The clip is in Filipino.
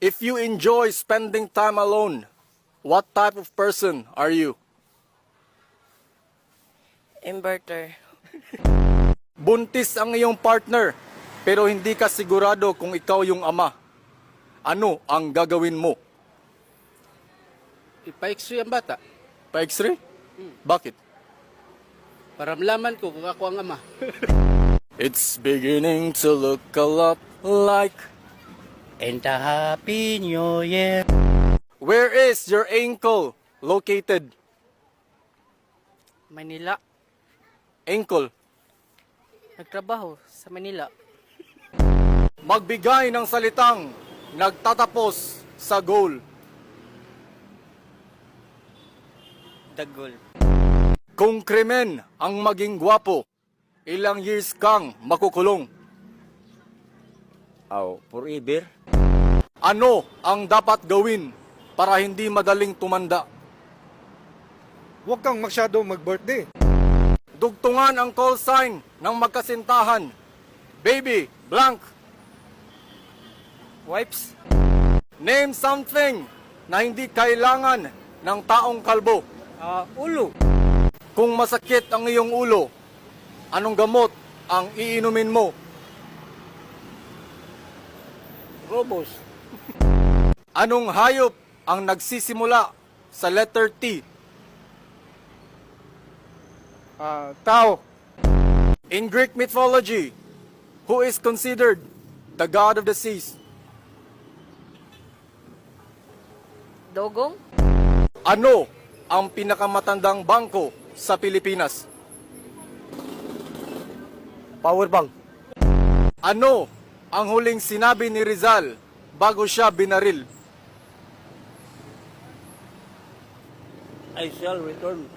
If you enjoy spending time alone, what type of person are you? Inverter. Buntis ang iyong partner, pero hindi ka sigurado kung ikaw yung ama. Ano ang gagawin mo? Ipa-x-ray ang bata Pa-X-ray? Bakit? para malaman ko kung ako ang ama. It's beginning to look a lot like... And a Happy New Year. Where is your ankle located? Manila. Ankle. Nagtrabaho sa Manila. Magbigay ng salitang nagtatapos sa goal. Dagol. Kung krimen ang maging gwapo, ilang years kang makukulong? Forever. Ano ang dapat gawin para hindi madaling tumanda? Huwag kang masyado mag-birthday. Dugtungan ang call sign ng magkasintahan. Baby, blank. Wipes. Name something na hindi kailangan ng taong kalbo. Ulo. Kung masakit ang iyong ulo, anong gamot ang iinumin mo? Robos. Anong hayop ang nagsisimula sa letter T? Tao. In Greek mythology, who is considered the god of the seas? Dogong. Ano ang pinakamatandang bangko sa Pilipinas? Power bank. Ano ang huling sinabi ni Rizal bago siya binaril? I shall return.